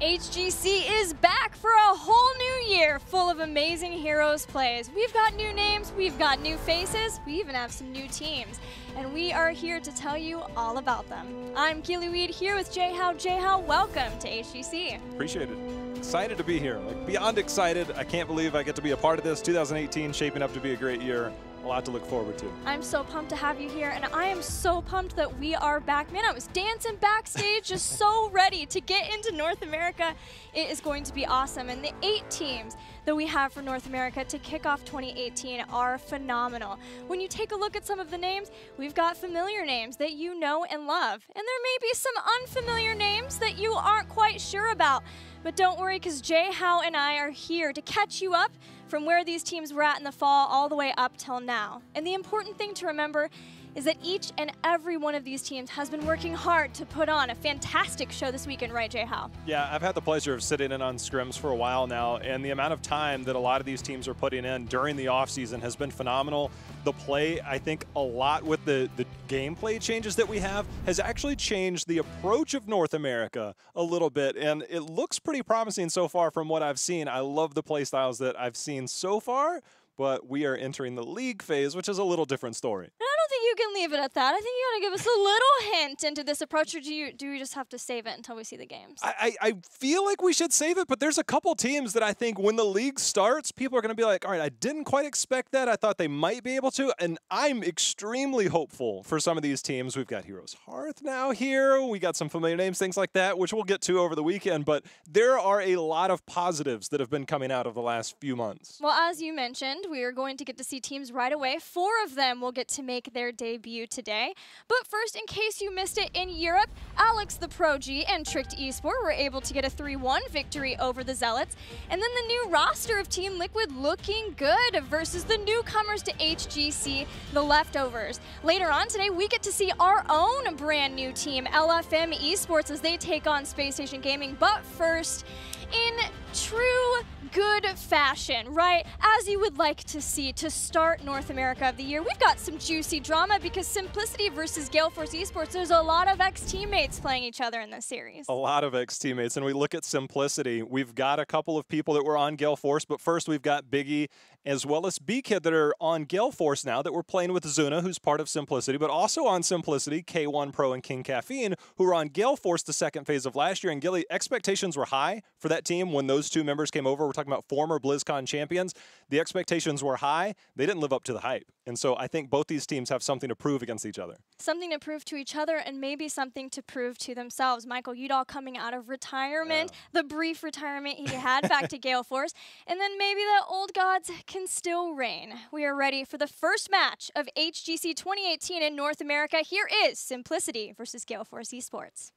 HGC is back for a whole new year full of amazing heroes plays. We've got new names, we've got new faces, we even have some new teams. And we are here to tell you all about them. I'm Gale here with J-How. J-How, welcome to HGC. Appreciate it. Excited to be here, like beyond excited. I can't believe I get to be a part of this. 2018 shaping up to be a great year. A lot to look forward to. I'm so pumped to have you here, and I am so pumped that we are back. Man, I was dancing backstage, just so ready to get into North America. It is going to be awesome, and the 8 teams that we have for North America to kick off 2018 are phenomenal. When you take a look at some of the names, we've got familiar names that you know and love, and there may be some unfamiliar names that you aren't quite sure about. But don't worry, because J-How and I are here to catch you up from where these teams were at in the fall all the way up till now. And the important thing to remember is that each and every one of these teams has been working hard to put on a fantastic show this weekend, right, J-How? Yeah, I've had the pleasure of sitting in on scrims for a while now, and the amount of time that a lot of these teams are putting in during the offseason has been phenomenal. The play, I think, a lot with the gameplay changes that we have has actually changed the approach of North America a little bit, and it looks pretty promising so far from what I've seen. I love the play styles that I've seen so far, but we are entering the league phase, which is a little different story. I don't think you can leave it at that. I think you gotta give us a little hint into this approach, or do we just have to save it until we see the games? I feel like we should save it, but there's a couple teams that I think when the league starts, people are going to be like, all right, I didn't quite expect that. I thought they might be able to, and I'm extremely hopeful for some of these teams. We've got Heroes Hearth now here. We got some familiar names, things like that, which we'll get to over the weekend, but there are a lot of positives that have been coming out of the last few months. Well, as you mentioned, we are going to get to see teams right away. 4 of them will get to make their debut today. But first, in case you missed it, in Europe, Alex the Pro G and Tricked Esport were able to get a 3-1 victory over the Zealots. And then the new roster of Team Liquid looking good versus the newcomers to HGC, the Leftovers. Later on today, we get to see our own brand new team, LFM Esports, as they take on Space Station Gaming. But first, in true good fashion, right? As you would like to see to start North America of the year, we've got some juicy drama because Simplicity versus Gale Esports, there's a lot of ex-teammates playing each other in this series. A lot of ex-teammates, and we look at Simplicity. We've got a couple of people that were on Gale Force, but first we've got Biggie as well as B-Kid that are on Gale Force now that we're playing with Zuna, who's part of Simplicity, but also on Simplicity, K1 Pro and King Caffeine, who were on Gale Force the second phase of last year. And Gilly, expectations were high for that team when those 2 members came over. We're talking about former BlizzCon champions. The expectations were high. They didn't live up to the hype. And so I think both these teams have something to prove against each other. Something to prove to each other and maybe something to prove to themselves. Michael Udall coming out of retirement, the brief retirement he had back to Gale Force, and then maybe the old gods can still reign. We are ready for the first match of HGC 2018 in North America. Here is Simplicity versus Gale Force Esports.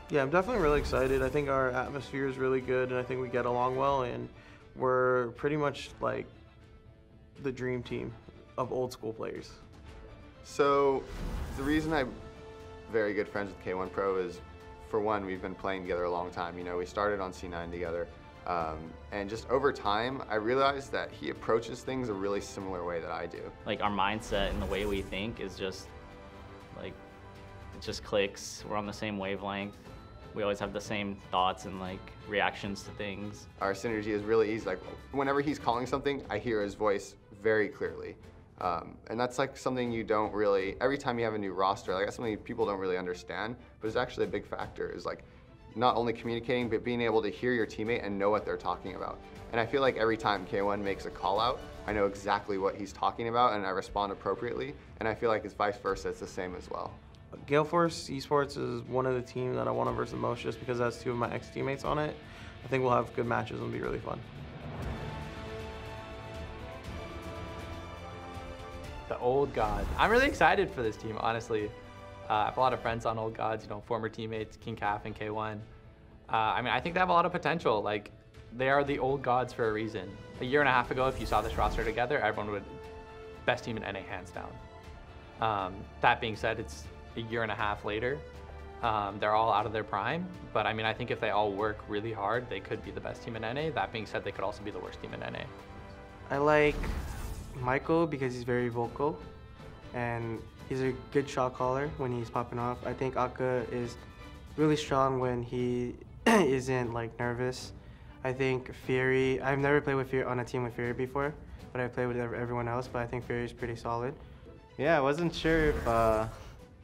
Yeah, I'm definitely really excited. I think our atmosphere is really good, and I think we get along well, and we're pretty much like the dream team of old school players. So the reason I'm very good friends with K1 Pro is, for one, we've been playing together a long time. You know, we started on C9 together, and just over time, I realized that he approaches things a really similar way that I do. Like, our mindset and the way we think is just, like, it just clicks. We're on the same wavelength. We always have the same thoughts and like reactions to things. Our synergy is really easy. Like, whenever he's calling something, I hear his voice very clearly. And that's like something you don't really, every time you have a new roster, like that's something people don't really understand, but it's actually a big factor, is like not only communicating, but being able to hear your teammate and know what they're talking about. And I feel like every time K1 makes a call out, I know exactly what he's talking about and I respond appropriately. And I feel like it's vice versa, it's the same as well. Gale Force Esports is one of the teams that I want to verse the most just because it has 2 of my ex-teammates on it. I think we'll have good matches and it'll be really fun. The Old Gods. I'm really excited for this team, honestly. I have a lot of friends on Old Gods, you know, former teammates, King Caff and K1. I mean, I think they have a lot of potential. Like, they are the Old Gods for a reason. A year and a half ago, if you saw this roster together, everyone would, best team in NA hands down. That being said, it's a year and a half later. They're all out of their prime, but I mean, I think if they all work really hard, they could be the best team in NA. That being said, they could also be the worst team in NA. I like Michael because he's very vocal, and He's a good shot caller when he's popping off. I think Aka is really strong when he isn't like nervous. I think Fury, I've never played with Fury on a team with Fury before, but I played with everyone else, but I think Fury is pretty solid. Yeah, I wasn't sure if,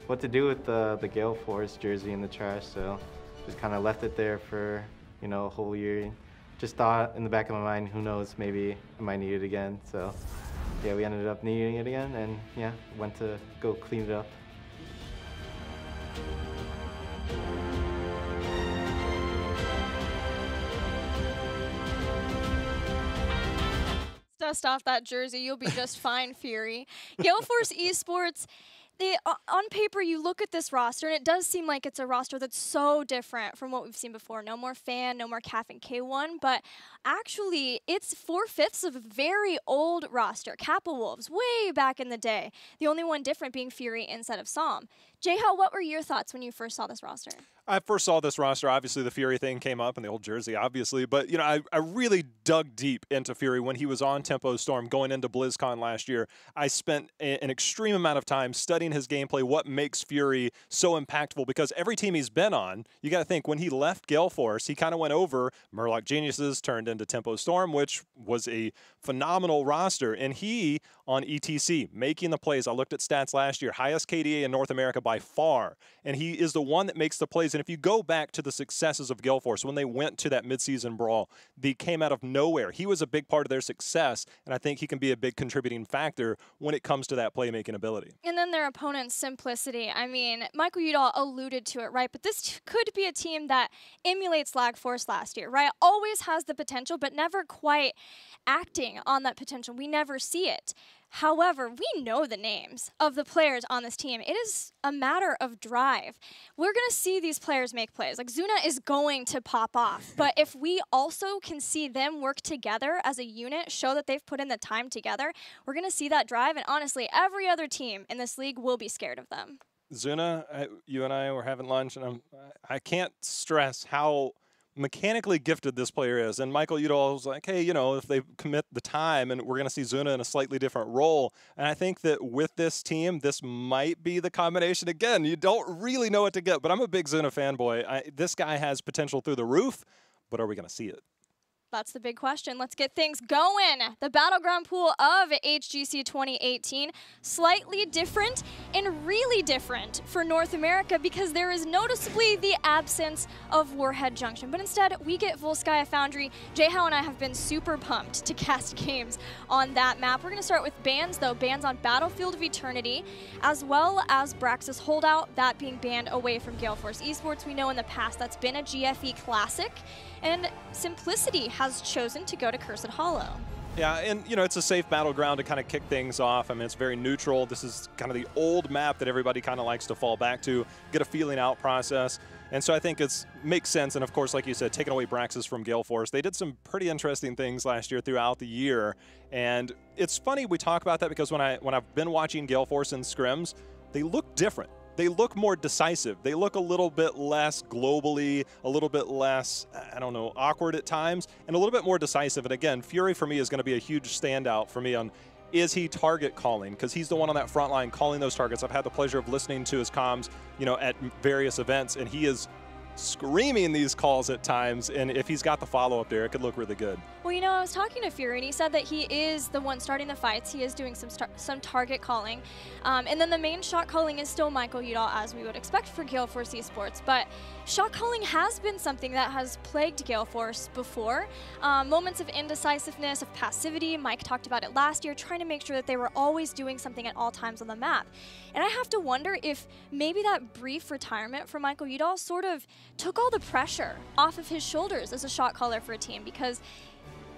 what to do with the Gale Force jersey in the trash, so just kind of left it there for, you know, a whole year. Just thought in the back of my mind, who knows, maybe I might need it again. So yeah, we ended up needing it again, and yeah, went to go clean it up. Dust off that jersey, you'll be just fine, Fury. Gale Force Esports, on paper, you look at this roster, and it does seem like it's a roster that's so different from what we've seen before. No more Fan, no more Caf and K1, but actually, it's 4/5 of a very old roster. Kappa Wolves, way back in the day. The only one different being Fury instead of Psalm. J-How, what were your thoughts when you first saw this roster? I first saw this roster, obviously the Fury thing came up and the old jersey, obviously. But, you know, I really dug deep into Fury when he was on Tempo Storm going into BlizzCon last year. I spent an extreme amount of time studying his gameplay, what makes Fury so impactful, because every team he's been on, you got to think, when he left Gale Force, he kind of went over Murloc Geniuses, turned into Tempo Storm, which was a phenomenal roster. And he, on ETC, making the plays. I looked at stats last year, highest KDA in North America by far. And he is the one that makes the plays. And if you go back to the successes of Gale Force, when they went to that midseason brawl, they came out of nowhere. He was a big part of their success, and I think he can be a big contributing factor when it comes to that playmaking ability. And then their opponent's simplicity. I mean, Michael Udall alluded to it, right? But this could be a team that emulates Lag Force last year, right? Always has the potential, but never quite acting on that potential. We never see it. However, we know the names of the players on this team. It is a matter of drive. We're going to see these players make plays. Like, Zuna is going to pop off. But if we also can see them work together as a unit, show that they've put in the time together, we're going to see that drive. And honestly, every other team in this league will be scared of them. Zuna, you and I were having lunch, and I can't stress how mechanically gifted this player is. And Michael Udall was like, hey, you know, if they commit the time, and we're going to see Zuna in a slightly different role. And I think that with this team, this might be the combination. Again, you don't really know what to get, but I'm a big Zuna fanboy. This guy has potential through the roof, but are we going to see it? That's the big question. Let's get things going. The Battleground pool of HGC 2018, slightly different and really different for North America because there is noticeably the absence of Warhead Junction. But instead, we get Volskaya Foundry. J-How and I have been super pumped to cast games on that map. We're going to start with bans, though. Bans on Battlefield of Eternity, as well as Braxis Holdout, that being banned away from Gale Force Esports. We know in the past that's been a GFE classic. And Simplicity has chosen to go to Cursed Hollow. Yeah, and you know, it's a safe battleground to kind of kick things off. I mean, it's very neutral. This is kind of the old map that everybody kind of likes to fall back to, get a feeling out process. And so I think it makes sense. And of course, like you said, taking away Braxis from Gale Force, they did some pretty interesting things last year throughout the year. And it's funny we talk about that because when I've been watching Gale Force in scrims, they look different. They look more decisive. They look a little bit less globally, a little bit less, I don't know, awkward at times, and a little bit more decisive. And again, Fury for me is going to be a huge standout for me on, is he target calling? Because he's the one on that front line calling those targets. I've had the pleasure of listening to his comms, you know, at various events, and he is screaming these calls at times, and if he's got the follow-up there, it could look really good. Well, you know, I was talking to Fury, and he said that he is the one starting the fights. He is doing some target calling. And then the main shot calling is still Michael Udall, as we would expect for Gale Force Esports. But shot calling has been something that has plagued Gale Force before. Moments of indecisiveness, of passivity. Mike talked about it last year, trying to make sure that they were always doing something at all times on the map. And I have to wonder if maybe that brief retirement for Michael Udall sort of took all the pressure off of his shoulders as a shot caller for a team, because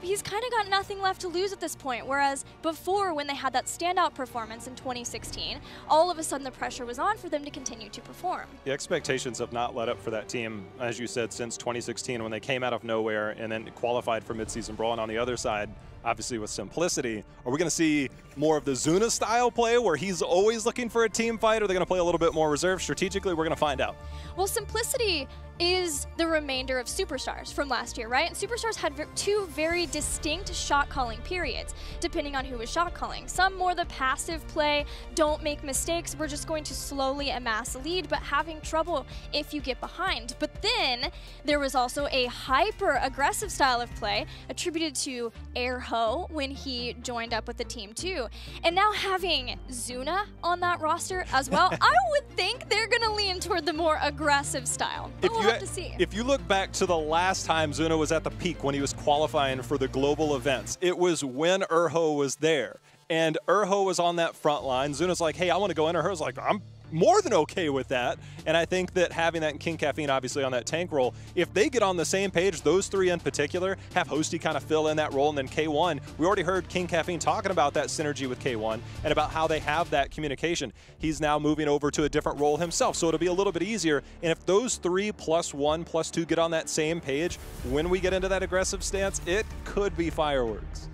he's kind of got nothing left to lose at this point, whereas before, when they had that standout performance in 2016, all of a sudden the pressure was on for them to continue to perform. The expectations have not let up for that team, as you said, since 2016 when they came out of nowhere and then qualified for midseason brawl. And on the other side, obviously with Simplicity. Are we going to see more of the Zuna style play where he's always looking for a team fight? Or are they going to play a little bit more reserve strategically? We're going to find out. Well, Simplicity is the remainder of Superstars from last year, right? And Superstars had two very distinct shot calling periods, depending on who was shot calling. Some more the passive play, don't make mistakes, we're just going to slowly amass a lead, but having trouble if you get behind. But then there was also a hyper aggressive style of play attributed to Erho when he joined up with the team too. And now having Zuna on that roster as well, I would think they're gonna lean toward the more aggressive style. We'll have to see. If you look back to the last time Zuna was at the peak when he was qualifying for the global events, it was when Erho was there. And Erho was on that front line. Zuna's like, hey, I want to go in. Erho's like, I'm more than okay with that. And I think that having that in King Caffeine, obviously on that tank role, if they get on the same page, those three in particular, have Hosty kind of fill in that role, and then K1, we already heard King Caffeine talking about that synergy with K1 and about how they have that communication. He's now moving over to a different role himself, so it'll be a little bit easier. And if those 3 +1 +2 get on that same page, when we get into that aggressive stance, it could be fireworks.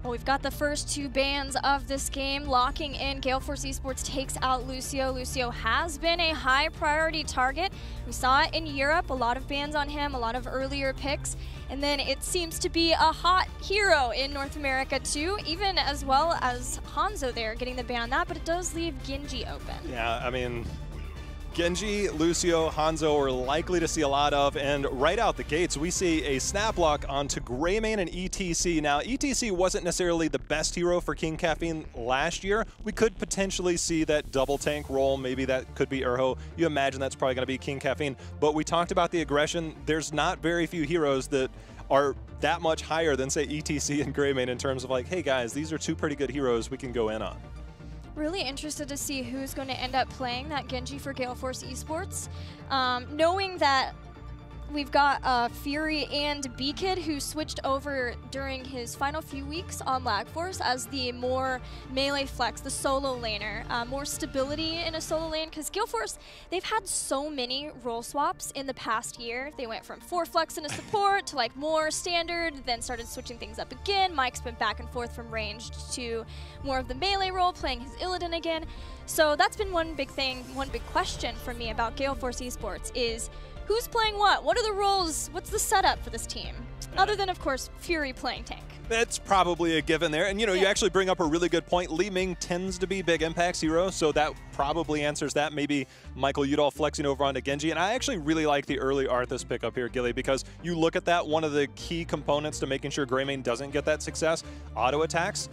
Well, we've got the first 2 bans of this game locking in. Gale Force Esports takes out Lucio. Lucio has been a high priority target. We saw it in Europe, a lot of bans on him, a lot of earlier picks. And then it seems to be a hot hero in North America too, even as well as Hanzo there getting the ban on that, but it does leave Genji open. Yeah, I mean, Genji, Lucio, Hanzo are likely to see a lot of, and right out the gates, we see a snap lock onto Greymane and ETC. Now, ETC wasn't necessarily the best hero for King Caffeine last year. We could potentially see that double tank role. Maybe that could be Erho. You imagine that's probably going to be King Caffeine. But we talked about the aggression. There's not very few heroes that are that much higher than, say, ETC and Greymane in terms of like, hey guys, these are 2 pretty good heroes we can go in on. Really interested to see who's going to end up playing that Genji for Gale Force Esports. Knowing that we've got Fury and B-Kid who switched over during his final few weeks on Lag Force as the more melee flex, the solo laner, more stability in a solo lane, because Gale Force, they've had so many role swaps in the past year. They went from 4 flex in a support to like more standard, then started switching things up again. Mike's been back and forth from ranged to more of the melee role, playing his Illidan again. So that's been one big thing, one big question for me about Gale Force Esports is, who's playing what? What are the roles? What's the setup for this team? Other than, of course, Fury playing tank. That's probably a given there. And, you know, you actually bring up a really good point. Li Ming tends to be big impacts hero, so that probably answers that. Maybe Michael Udall flexing over onto Genji. And I actually really like the early Arthas pickup here, Gilly, because you look at that, one of the key components to making sure Greymane doesn't get that success, auto attacks.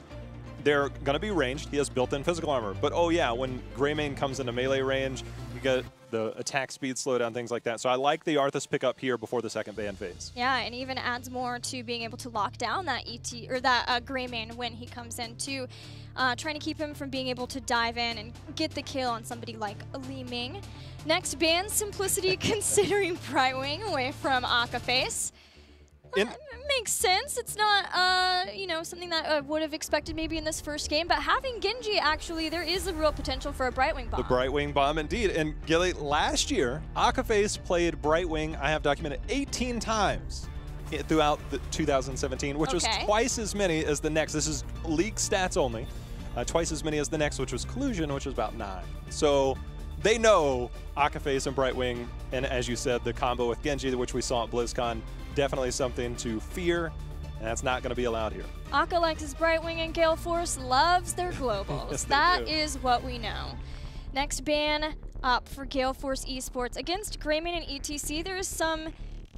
They're going to be ranged. He has built-in physical armor. But, oh, yeah, when Greymane comes into melee range, you get the attack speed slowdown, things like that. So I like the Arthas pickup here before the second ban phase. Yeah, and even adds more to being able to lock down that Greymane when he comes in too. Trying to keep him from being able to dive in and get the kill on somebody like Li Ming. Next ban, Simplicity considering Brightwing away from Akaface. It makes sense. It's not, you know, something that I would have expected maybe in this first game, but having Genji, actually, there is a real potential for a Brightwing bomb. The Brightwing bomb, indeed. And Gilly, last year, Akaface played Brightwing, I have documented, 18 times throughout the 2017, which was twice as many as the next. This is league stats only. Twice as many as the next, which was Collusion, which was about 9. So they know Akaface and Brightwing, and as you said, the combo with Genji, which we saw at BlizzCon, definitely something to fear, and that's not going to be allowed here. Aka likes his Brightwing, and Gale Force loves their globals. Yes, that is what we know. Next ban up for Gale Force Esports. Against Greymane and ETC, there is some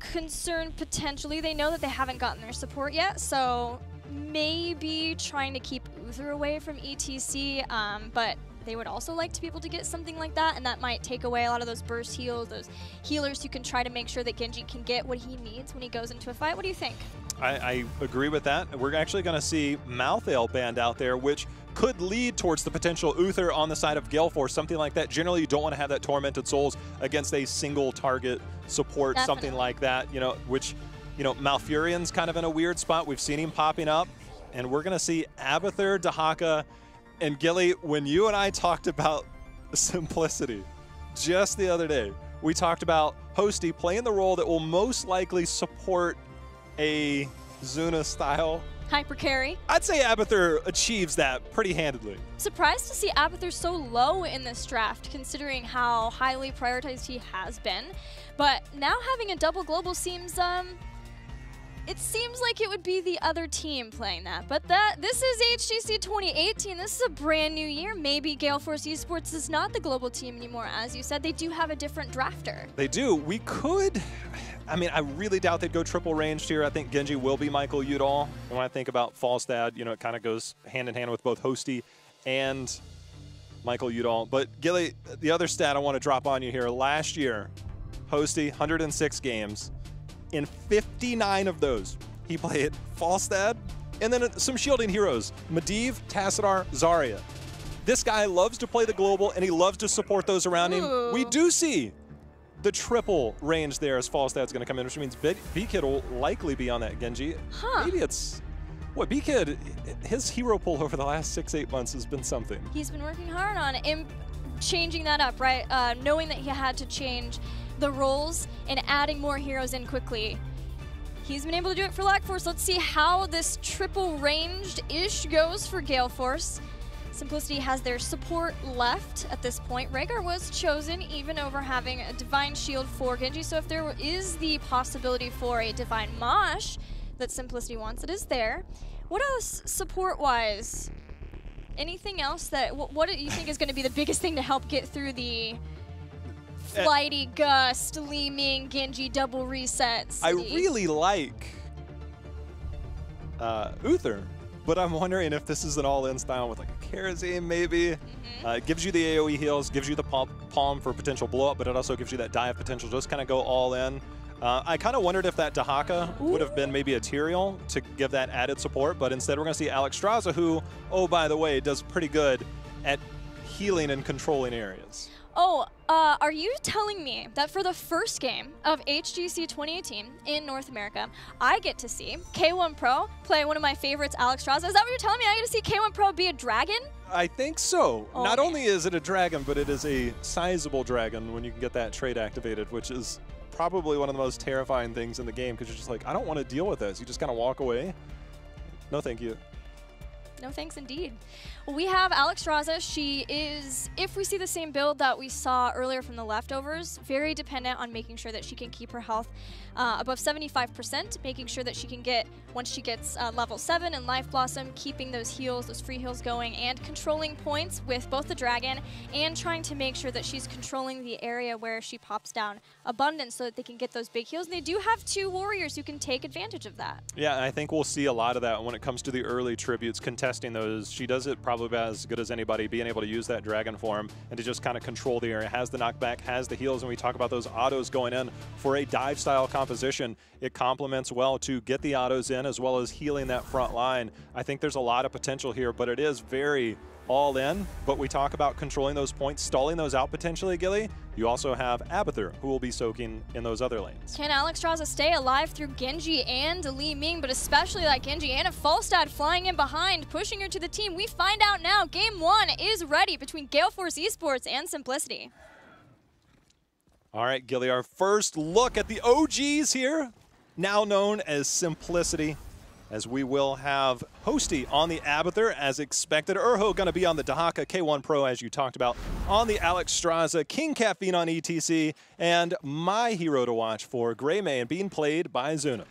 concern potentially. They know that they haven't gotten their support yet, so maybe trying to keep Uther away from ETC, but they would also like to be able to get something like that, and that might take away a lot of those burst heals, those healers who can try to make sure that Genji can get what he needs when he goes into a fight. What do you think? I agree with that. We're actually going to see Malthael banned out there, which could lead towards the potential Uther on the side of Gale Force, something like that. Generally, you don't want to have that Tormented Souls against a single target support, something like that, you know, which, you know, Malfurion's kind of in a weird spot. We've seen him popping up, and we're going to see Abathur, Dahaka, and Gilly, when you and I talked about Simplicity just the other day, we talked about Hosty playing the role that will most likely support a Zuna-style Hyper carry. I'd say Abathur achieves that pretty handedly. Surprised to see Abathur so low in this draft, considering how highly prioritized he has been. But now having a double global seems, it seems like it would be the other team playing that. But this is HGC 2018. This is a brand new year. Maybe Gale Force Esports is not the global team anymore. As you said, they do have a different drafter. They do. We could... I mean, I really doubt they'd go triple ranged here. I think Genji will be Michael Udall. And when I think about Falstad, you know, it kind of goes hand in hand with both Hosty and Michael Udall. But Gilly, the other stat I want to drop on you here. Last year, Hosty, 106 games. In 59 of those, he played Falstad and then some shielding heroes. Medivh, Tassadar, Zarya. This guy loves to play the global, and he loves to support those around him. We do see the triple range there as Falstad's going to come in, which means B-Kid will likely be on that Genji. Maybe it's... What, B-Kid, his hero pull over the last 6-8 months has been something. He's been working hard on changing that up, right? Knowing that he had to change the roles and adding more heroes in quickly. He's been able to do it for Lag Force. Let's see how this triple ranged-ish goes for Gale Force. Simplicity has their support left at this point. Rhaegar was chosen even over having a Divine Shield for Genji, so if there is the possibility for a Divine Mosh that Simplicity wants, it is there. What else support-wise? Anything else that, what do you think is going to be the biggest thing to help get through the Flighty, Gust, Li Ming, Genji double resets? I really like Uther, but I'm wondering if this is an all-in style with like a Kerosene maybe. It gives you the AoE heals, gives you the palm for potential blow-up, but it also gives you that dive potential. Just kind of go all in. I kind of wondered if that Dahaka would have been maybe a Tyrael to give that added support, but instead we're going to see Alexstrasza, who, oh, by the way, does pretty good at healing and controlling areas. Oh, are you telling me that for the first game of HGC 2018 in North America, I get to see K1 Pro play one of my favorites, Alexstrasza? Is that what you're telling me? I get to see K1 Pro be a dragon? I think so. Oh, Not man. only is it a dragon, but it is a sizable dragon when you can get that trait activated, which is probably one of the most terrifying things in the game, because you're just like, I don't want to deal with this. You just kind of walk away. No, thank you. No thanks indeed. Well, we have Alexstrasza. She is, if we see the same build that we saw earlier from the leftovers, very dependent on making sure that she can keep her health above 75%, making sure that she can get, once she gets level 7 and Life Blossom, keeping those heals, those free heals going, and controlling points with both the dragon, and trying to make sure that she's controlling the area where she pops down abundance so that they can get those big heals. And they do have 2 warriors who can take advantage of that. Yeah, I think we'll see a lot of that when it comes to the early tributes, contesting those. She does it probably as good as anybody, being able to use that dragon form and to just kind of control the area. Has the knockback, has the heals, and we talk about those autos going in for a dive style composition. It complements well to get the autos in as well as healing that front line. I think there's a lot of potential here, but it is very all in. But we talk about controlling those points, stalling those out potentially, Gilly. You also have Abathur, who will be soaking in those other lanes. Can Alexstrasza stay alive through Genji and Li Ming, but especially that Genji and a Falstad flying in behind, pushing her to the team? We find out now. Game 1 is ready between Gale Force Esports and Simplicity. All right, Gilly, our first look at the OGs here, now known as Simplicity, as we will have Hosty on the Abathur as expected. Urho going to be on the Dahaka, K1 Pro as you talked about, on the Alexstrasza, King Caffeine on ETC, and my hero to watch for Greymane being played by Zuna.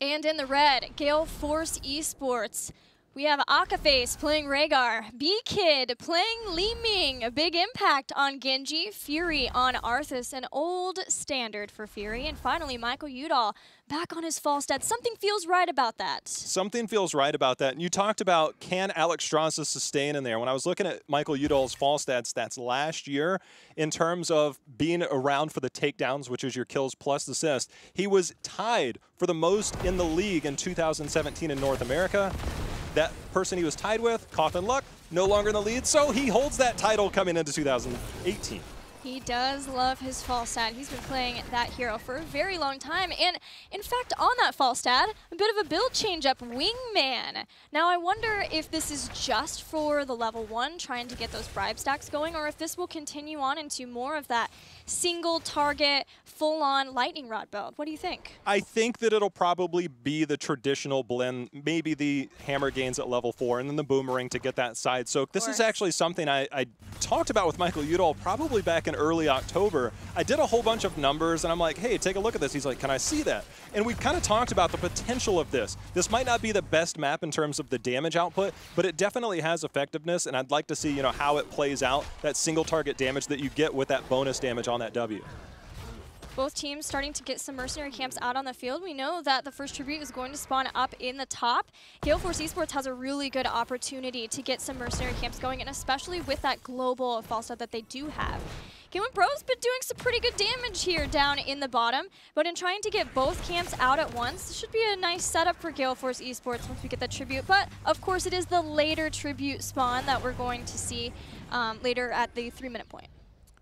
And in the red, Gale Force Esports. We have Akaface playing Rhaegar, B-Kid playing Li Ming, a big impact on Genji, Fury on Arthas, an old standard for Fury, and finally Michael Udall back on his Falstad. Something feels right about that. Something feels right about that. And you talked about, can Alexstrasza sustain in there? When I was looking at Michael Udall's Falstad stats last year, in terms of being around for the takedowns, which is your kills plus assists, he was tied for the most in the league in 2017 in North America. That person he was tied with, Cawthon Luck, no longer in the lead, so he holds that title coming into 2018. He does love his Falstad. He's been playing that hero for a very long time. And in fact, on that Falstad, a bit of a build change up, Wingman. Now I wonder if this is just for the level 1, trying to get those bribe stacks going, or if this will continue on into more of that single target, full-on lightning rod build. What do you think? I think that it'll probably be the traditional blend, maybe the hammer gains at level 4 and then the boomerang to get that side soak. This is actually something I talked about with Michael Udall probably back in early October. I did a whole bunch of numbers and I'm like, hey, take a look at this. He's like, can I see that? And we've kind of talked about the potential of this. This might not be the best map in terms of the damage output, but it definitely has effectiveness, and I'd like to see, you know, how it plays out, that single target damage that you get with that bonus damage on that W. Both teams starting to get some mercenary camps out on the field. We know that the first tribute is going to spawn up in the top. Gale Force Esports has a really good opportunity to get some mercenary camps going, and especially with that global Falstad that they do have. K1 Pro's been doing some pretty good damage here down in the bottom, but in trying to get both camps out at once, this should be a nice setup for Gale Force Esports once we get the tribute. But of course, it is the later tribute spawn that we're going to see later at the 3-minute point.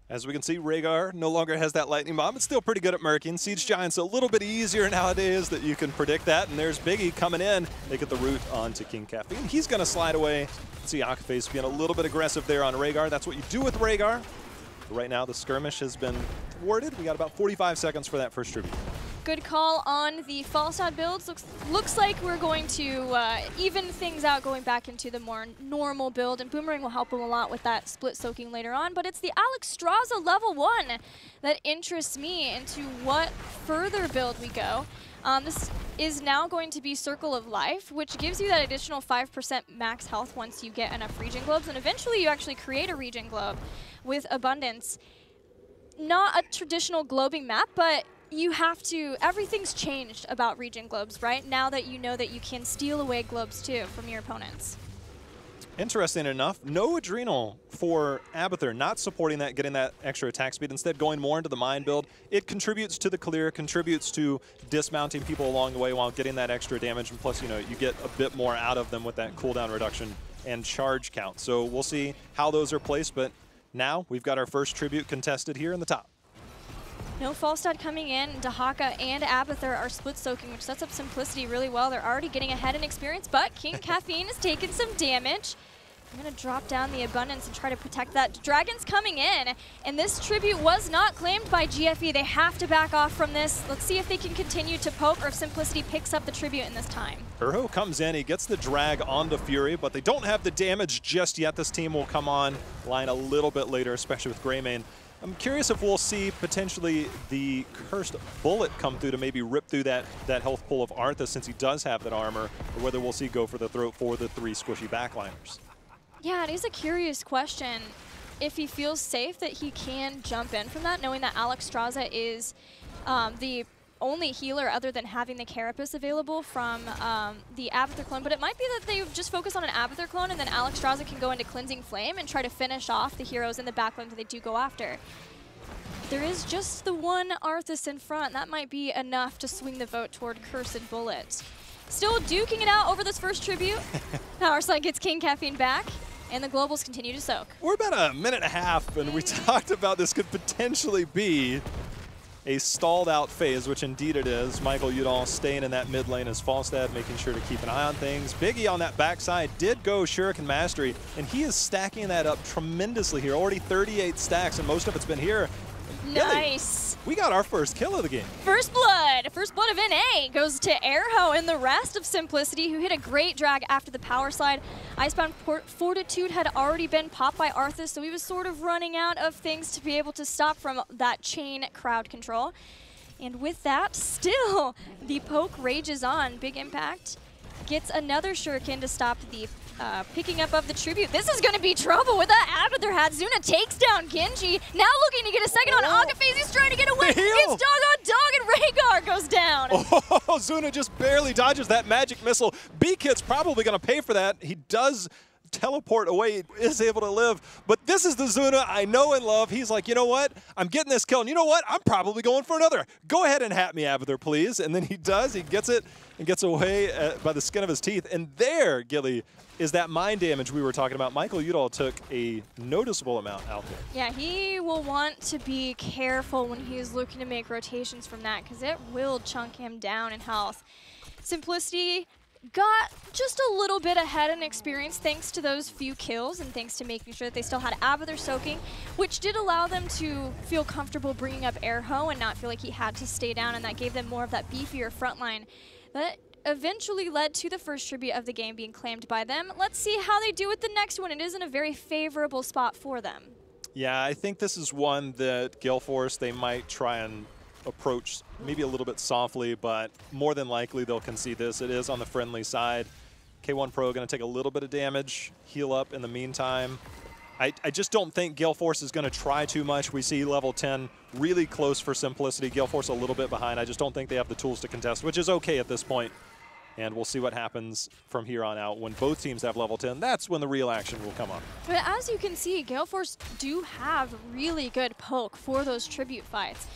As we can see, Rhaegar no longer has that lightning bomb. It's still pretty good at murking. Siege Giant's a little bit easier nowadays that you can predict that. And there's Biggie coming in. They get the root onto King Caffeine. He's going to slide away. See Akaface being a little bit aggressive there on Rhaegar. That's what you do with Rhaegar. But right now, the skirmish has been thwarted. We got about 45 seconds for that first tribute. Good call on the Falstad builds. Looks like we're going to even things out, going back into the more normal build, and Boomerang will help him a lot with that split soaking later on. But it's the Alex Straza level 1 that interests me into what further build we go. This is now going to be Circle of Life, which gives you that additional 5% max health once you get enough Regen Globes, and eventually you actually create a Regen Globe with Abundance. Not a traditional globing map, but you have to, everything's changed about Regen Globes, right? Now that you know that you can steal away globes too from your opponents. Interesting enough, no Adrenal for Abathur, not supporting that, getting that extra attack speed, instead going more into the mine build. It contributes to the clear, contributes to dismounting people along the way while getting that extra damage, and plus, you know, you get a bit more out of them with that cooldown reduction and charge count. So we'll see how those are placed, but now we've got our first tribute contested here in the top. No Falstad coming in. Dahaka and Abathur are split soaking, which sets up Simplicity really well. They're already getting ahead in experience, but King Caffeine is taking some damage. I'm going to drop down the Abundance and try to protect that. Dragon's coming in, and this tribute was not claimed by GFE. They have to back off from this. Let's see if they can continue to poke or if Simplicity picks up the tribute in this time. Urho comes in, he gets the drag onto Fury, but they don't have the damage just yet. This team will come on line a little bit later, especially with Greymane. I'm curious if we'll see potentially the Cursed Bullet come through to maybe rip through that health pool of Arthas, since he does have that armor, or whether we'll see go for the throat for the 3 squishy backliners. Yeah, it is a curious question. If he feels safe that he can jump in from that, knowing that Alex Straza is the only healer other than having the Carapace available from the Abathur clone. But it might be that they just focus on an Abathur clone, and then Alex Straza can go into Cleansing Flame and try to finish off the heroes in the backline that they do go after. There is just the one Arthas in front. That might be enough to swing the vote toward Cursed Bullet. Still duking it out over this first tribute. Now Arslan gets King Caffeine back, and the globals continue to soak. We're about a minute and a half, and we talked about this could potentially be a stalled out phase, which indeed it is. Michael Udall staying in that mid lane as Falstad, making sure to keep an eye on things. Biggie on that backside did go Shuriken Mastery, and he is stacking that up tremendously here. Already 38 stacks, and most of it's been here. Nice. We got our first kill of the game. First blood of NA goes to Airho and the rest of Simplicity, who hit a great drag after the power slide. Icebound Fortitude had already been popped by Arthas, so he was sort of running out of things to be able to stop from that chain crowd control. And with that, still, the poke rages on. Big Impact gets another shuriken to stop the picking up of the tribute. This is going to be trouble with that Abathur hat. Zuna takes down Genji. Now looking to get a second on Akaface. He's trying to get away. It's dog on dog, and Rhaegar goes down. Oh, Zuna just barely dodges that magic missile. B-Kit's probably going to pay for that. He does teleport away, is able to live. But this is the Zuna I know and love. He's like, you know what? I'm getting this kill. And you know what? I'm probably going for another. Go ahead and hat me, Abathur, please. And then he does. He gets it and gets away by the skin of his teeth. And there, Gilly, is that mind damage we were talking about. Michael Udall took a noticeable amount out there. Yeah, he will want to be careful when he's looking to make rotations from that, because it will chunk him down in health. Simplicity got just a little bit ahead in experience thanks to those few kills and thanks to making sure that they still had Abathur soaking, which did allow them to feel comfortable bringing up Airho and not feel like he had to stay down, and that gave them more of that beefier front line. That eventually led to the first tribute of the game being claimed by them. Let's see how they do with the next one. It is in a very favorable spot for them. Yeah, I think this is one that Gale Force, they might try and approach maybe a little bit softly, but more than likely they'll concede this. It is on the friendly side. K1 Pro going to take a little bit of damage, heal up in the meantime. I just don't think Gale Force is going to try too much. We see level 10 really close for Simplicity. Gale Force a little bit behind. I just don't think they have the tools to contest, which is okay at this point. And we'll see what happens from here on out. When both teams have level 10, that's when the real action will come up. But as you can see, Gale Force do have really good poke for those tribute fights.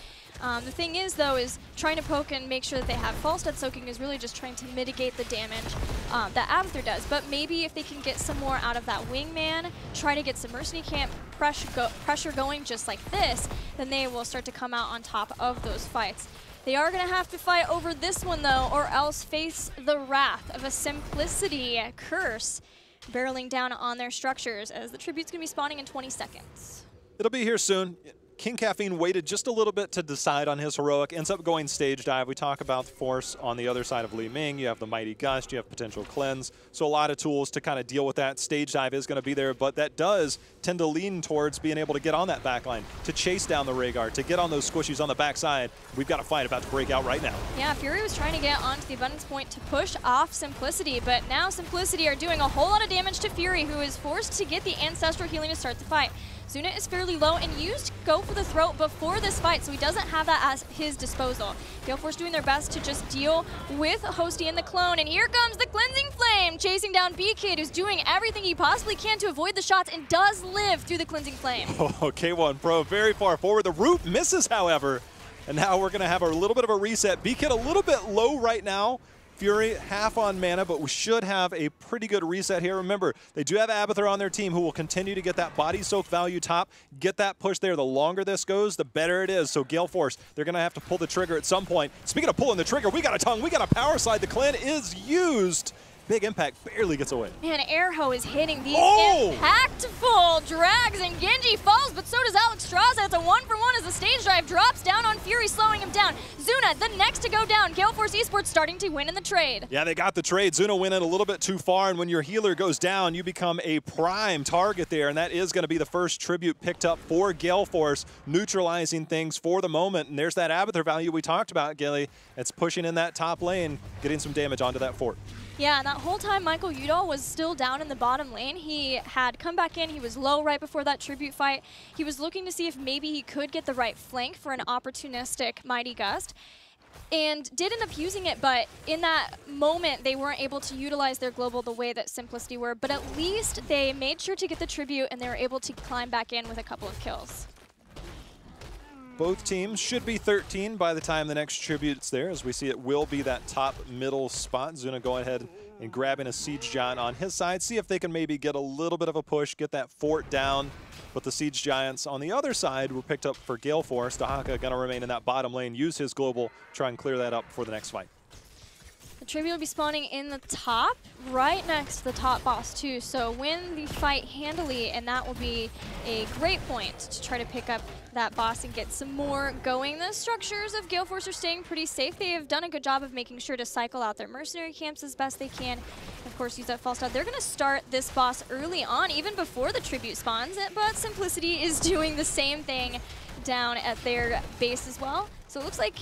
The thing is, though, is trying to poke and make sure that they have false dead soaking is really just trying to mitigate the damage that Abathur does. But maybe if they can get some more out of that wingman, try to get some mercenary camp pressure going just like this, then they will start to come out on top of those fights. They are going to have to fight over this one, though, or else face the wrath of a Simplicity curse barreling down on their structures, as the tribute's going to be spawning in 20 seconds. It'll be here soon. King Caffeine waited just a little bit to decide on his heroic, ends up going stage dive. We talk about the force on the other side of Li Ming. You have the Mighty Gust, you have potential cleanse. So a lot of tools to kind of deal with that. Stage dive is going to be there, but that does tend to lean towards being able to get on that backline, to chase down the Rhaegar, to get on those squishies on the backside. We've got a fight about to break out right now. Yeah, Fury was trying to get onto the Abundance Point to push off Simplicity, but now Simplicity are doing a whole lot of damage to Fury, who is forced to get the Ancestral Healing to start the fight. Zuna is fairly low and used Go for the Throat before this fight, so he doesn't have that at his disposal. Gale Force doing their best to just deal with Hosty and the clone, and here comes the Cleansing Flame, chasing down B-Kid, who's doing everything he possibly can to avoid the shots and does live through the Cleansing Flame. Oh, K1 Pro very far forward. The root misses, however, and now we're going to have a little bit of a reset. B-Kid a little bit low right now. Fury half on mana, but we should have a pretty good reset here. Remember, they do have Abathur on their team who will continue to get that body soak value top, get that push there. The longer this goes, the better it is. So Gale Force, they're going to have to pull the trigger at some point. Speaking of pulling the trigger, we got a tongue, we got a power slide. The clan is used. Big impact, barely gets away. Man, Airho is hitting these impactful drags, and Genji falls, but so does Alex Straza. It's a 1-for-1 as the stage drive drops down on Fury, slowing him down. Zuna, the next to go down. Gale Force Esports starting to win in the trade. Yeah, they got the trade. Zuna went in a little bit too far, and when your healer goes down, you become a prime target there, and that is going to be the first tribute picked up for Gale Force, neutralizing things for the moment. And there's that Abathur value we talked about, Gilly. It's pushing in that top lane, getting some damage onto that fort. Yeah, and that whole time Michael Udall was still down in the bottom lane. He had come back in. He was low right before that tribute fight. He was looking to see if maybe he could get the right flank for an opportunistic Mighty Gust, and did end up using it, but in that moment they weren't able to utilize their global the way that Simplicity were, but at least they made sure to get the tribute and they were able to climb back in with a couple of kills. Both teams should be 13 by the time the next tribute's there. As we see, it will be that top middle spot. Zuna going ahead and grabbing a Siege Giant on his side. See if they can maybe get a little bit of a push, get that fort down. But the Siege Giants on the other side were picked up for Gale Force. Dahaka going to remain in that bottom lane, use his global, try and clear that up for the next fight. The tribute will be spawning in the top, right next to the top boss too. So win the fight handily, and that will be a great point to try to pick up that boss and get some more going. The structures of Gale Force are staying pretty safe. They have done a good job of making sure to cycle out their mercenary camps as best they can. Of course, use that false start. They're going to start this boss early on, even before the tribute spawns, but Simplicity is doing the same thing down at their base as well. So it looks like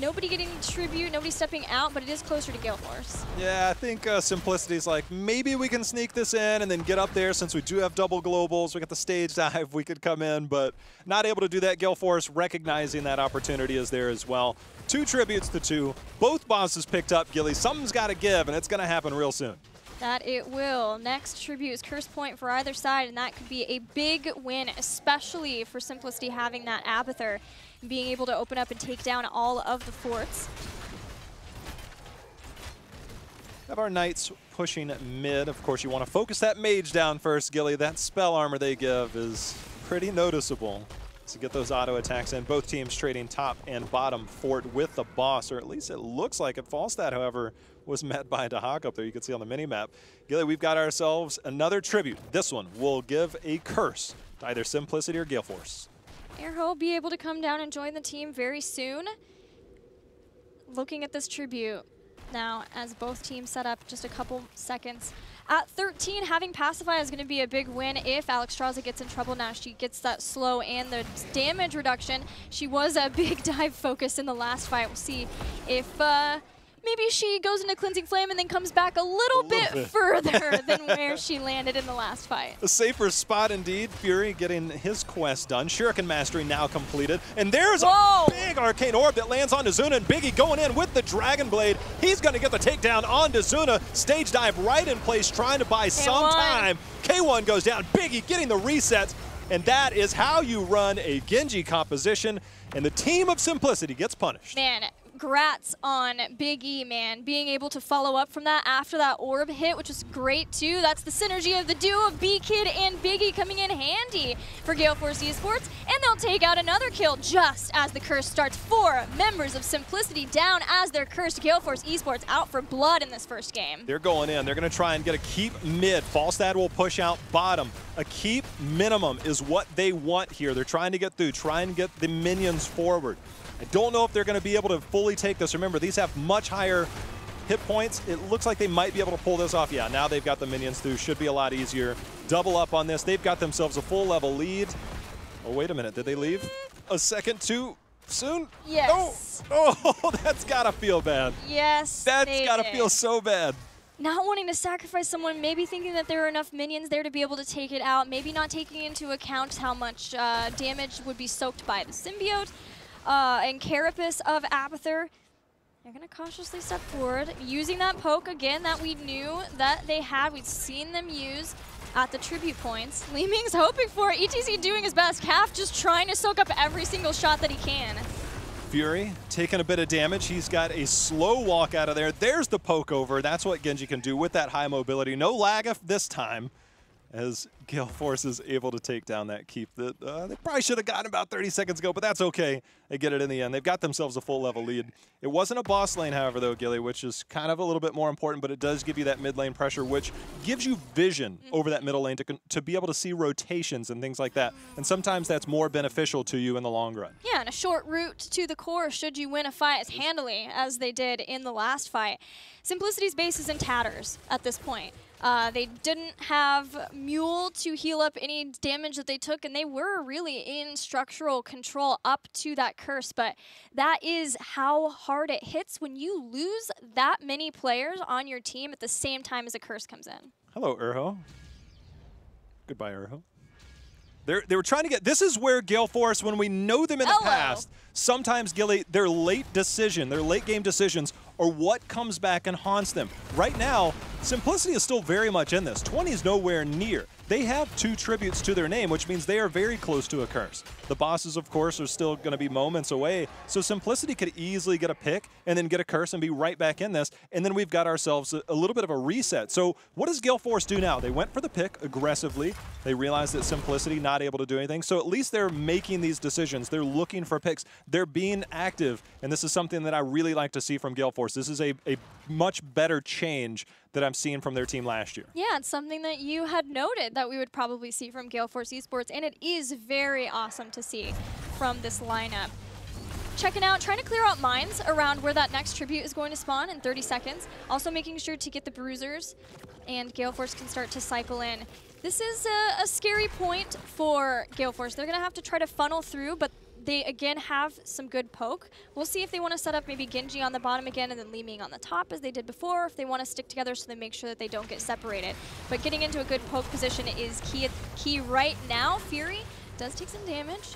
nobody getting tribute, nobody stepping out, but it is closer to Gale Force. Yeah, I think Simplicity's like, maybe we can sneak this in and then get up there since we do have double globals. We got the stage dive, we could come in, but not able to do that. Gale Force recognizing that opportunity is there as well. 2 tributes to 2. Both bosses picked up, Gilly. Something's got to give, and it's going to happen real soon. That it will. Next tribute is Curse Point for either side, and that could be a big win, especially for Simplicity having that Abathur and being able to open up and take down all of the forts. Have our Knights pushing mid. Of course, you want to focus that mage down first, Gilly. That spell armor they give is pretty noticeable to get those auto attacks in. Both teams trading top and bottom fort with the boss, or at least it looks like it. Falstad, however, was met by Dahak up there. You can see on the mini-map. Gilly, we've got ourselves another tribute. This one will give a curse to either Simplicity or Gale Force. Airho will be able to come down and join the team very soon. Looking at this tribute now as both teams set up just a couple seconds. At 13, having Pacify is going to be a big win if Alexstrasza gets in trouble now. She gets that slow and the damage reduction. She was a big dive focus in the last fight. We'll see if maybe she goes into Cleansing Flame and then comes back a little bit further than where she landed in the last fight. A safer spot indeed. Fury getting his quest done. Shuriken Mastery now completed. And there's a big Arcane Orb that lands onto Zuna, and Biggie going in with the Dragon Blade. He's going to get the takedown onto Zuna. Stage dive right in place, trying to buy some time. K1 goes down. Biggie getting the resets. And that is how you run a Genji composition. And the team of Simplicity gets punished. Man, grats on Big E, man. Being able to follow up from that after that orb hit, which is great too. That's the synergy of the duo of B-Kid and Big E coming in handy for Gale Force Esports. And they'll take out another kill just as the curse starts. 4 members of Simplicity down as they're cursed. Gale Force Esports out for blood in this first game. They're going in. They're going to try and get a keep mid. Falstad will push out bottom. A keep minimum is what they want here. They're trying to get through, trying to get the minions forward. I don't know if they're going to be able to fully take this. Remember, these have much higher hit points. It looks like they might be able to pull this off. Yeah, now they've got the minions through. Should be a lot easier. Double up on this. They've got themselves a full level lead. Oh, wait a minute. Did they leave a second too soon? Yes. Oh, that's got to feel bad. Yes, that's got to feel so bad. Not wanting to sacrifice someone, maybe thinking that there are enough minions there to be able to take it out, maybe not taking into account how much damage would be soaked by the symbiote. And Carapace of Abathur, they're going to cautiously step forward, using that poke again that we knew that they had. We'd seen them use at the tribute points. Li Ming's hoping for it. ETC doing his best. Calf just trying to soak up every single shot that he can. Fury taking a bit of damage. He's got a slow walk out of there. There's the poke over. That's what Genji can do with that high mobility. No lag this time, as Gale Force is able to take down that keep that they probably should have gotten about 30 seconds ago, but that's okay. They get it in the end. They've got themselves a full level lead. It wasn't a boss lane, however, though, Gilly, which is kind of a little bit more important, but it does give you that mid lane pressure, which gives you vision over that middle lane to be able to see rotations and things like that. And sometimes that's more beneficial to you in the long run. Yeah, and a short route to the core should you win a fight as handily as they did in the last fight. Simplicity's base is in tatters at this point. They didn't have Mule to heal up any damage that they took, and they were really in structural control up to that curse. But that is how hard it hits when you lose that many players on your team at the same time as a curse comes in. Hello, Urho. Goodbye, Urho. They were trying to get, this is where Gale Force, when we know them in the past, sometimes, Gilly, their late game decisions are what comes back and haunts them. Right now, Simplicity is still very much in this. 20 is nowhere near. They have 2 tributes to their name, which means they are very close to a curse. The bosses, of course, are still going to be moments away, so Simplicity could easily get a pick and then get a curse and be right back in this, and then we've got ourselves a little bit of a reset. So what does Gale Force do now? They went for the pick aggressively. They realized that Simplicity not able to do anything, so at least they're making these decisions. They're looking for picks. They're being active, and this is something that I really like to see from Gale Force. This is a much better change that I'm seeing from their team last year. Yeah, it's something that you had noted that we would probably see from Gale Force Esports, and it is very awesome to see from this lineup. Checking out, trying to clear out mines around where that next tribute is going to spawn in 30 seconds. Also making sure to get the bruisers, and Gale Force can start to cycle in. This is a scary point for Gale Force. They're going to have to try to funnel through, but they, again, have some good poke. We'll see if they want to set up maybe Genji on the bottom again and then Li Ming on the top as they did before, or if they want to stick together so they make sure that they don't get separated. But getting into a good poke position is key right now. Fury does take some damage.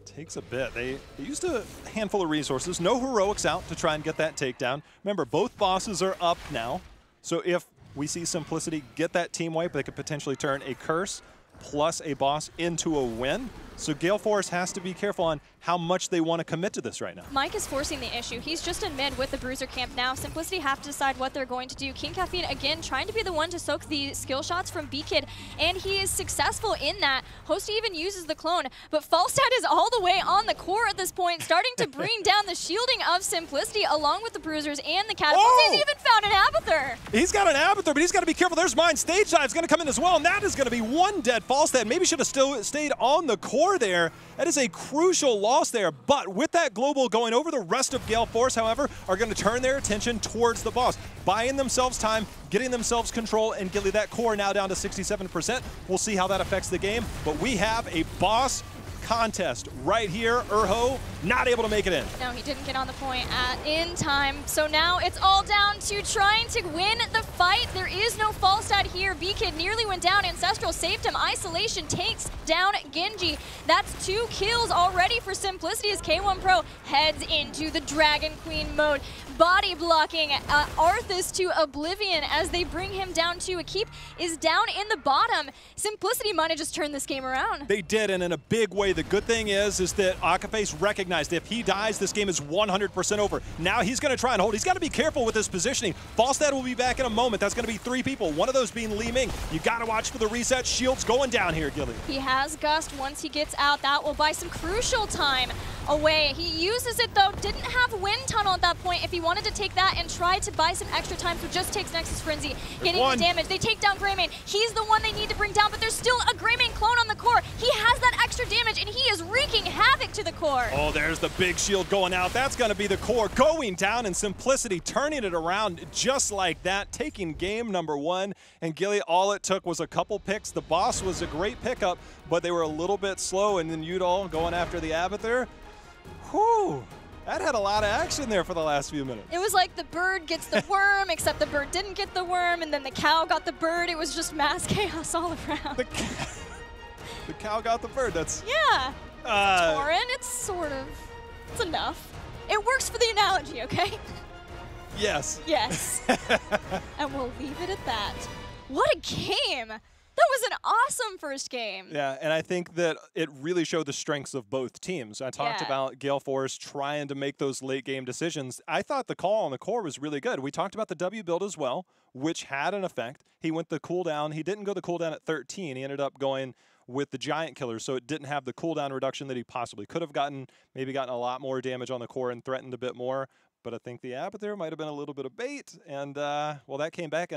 Takes a bit. They used a handful of resources. No heroics out to try and get that takedown. Remember, both bosses are up now. So if we see Simplicity get that team wipe. They could potentially turn a curse plus a boss into a win. So Gale Force has to be careful on how much they want to commit to this right now. Mike is forcing the issue. He's just in mid with the Bruiser camp now. Simplicity have to decide what they're going to do. King Caffeine, again, trying to be the one to soak the skill shots from B-Kid, and he is successful in that. Hosty even uses the clone, but Falstad is all the way on the core at this point, starting to bring down the shielding of Simplicity along with the Bruisers and the Catapults. Oh! He's even found an Abathur. He's got an Abathur, but he's got to be careful. There's mine. Stage Dive's going to come in as well, and that is going to be one dead Falstad. Maybe should have still stayed on the core there. That is a crucial loss there, but with that global going over, the rest of Gale Force, however, are going to turn their attention towards the boss, buying themselves time, getting themselves control, and getting that core now down to 67%. We'll see how that affects the game, but we have a boss contest right here. Urho not able to make it in. No, he didn't get on the point in time. So now it's all down to trying to win the fight. There is no Falstad here. B-Kid nearly went down. Ancestral saved him. Isolation takes down Genji. That's 2 kills already for Simplicity as K1 Pro heads into the Dragon Queen mode. Body blocking Arthas to oblivion as they bring him down to a keep is down in the bottom. Simplicity might have just turned this game around. They did, and in a big way. The good thing is that Akaface recognized if he dies, this game is 100% over. Now he's going to try and hold. He's got to be careful with his positioning. Falstad will be back in a moment. That's going to be 3 people, one of those being Li Ming. You got to watch for the reset. Shield's going down here, Gilly. He has Gust. Once he gets out, that will buy some crucial time away. He uses it though, didn't have Wind Tunnel at that point. If he wanted to take that and try to buy some extra time, so just takes Nexus Frenzy, getting the damage. They take down Greymane. He's the one they need to bring down, but there's still a Greymane clone on the core. He has that extra damage, and he is wreaking havoc to the core. Oh, there's the big shield going out. That's going to be the core going down, and Simplicity turning it around just like that, taking game number 1. And Gilly, all it took was a couple picks. The boss was a great pickup, but they were a little bit slow, and then Udall going after the Abathur. Whew, that had a lot of action there for the last few minutes. It was like the bird gets the worm, except the bird didn't get the worm, and then the cow got the bird. It was just mass chaos all around. The cow got the bird. That's yeah. Torin, it's sort of, it's enough. It works for the analogy, okay? Yes. Yes. And we'll leave it at that. What a game! That was an awesome first game. Yeah, and I think that it really showed the strengths of both teams. I talked about Gale Force trying to make those late game decisions. I thought the call on the core was really good. We talked about the W build as well, which had an effect. He went the cooldown. He didn't go the cooldown at 13. He ended up going with the Giant Killer, so it didn't have the cooldown reduction that he possibly could have gotten. Maybe gotten a lot more damage on the core and threatened a bit more. But I think the Abathur might have been a little bit of bait, and well, that came back. And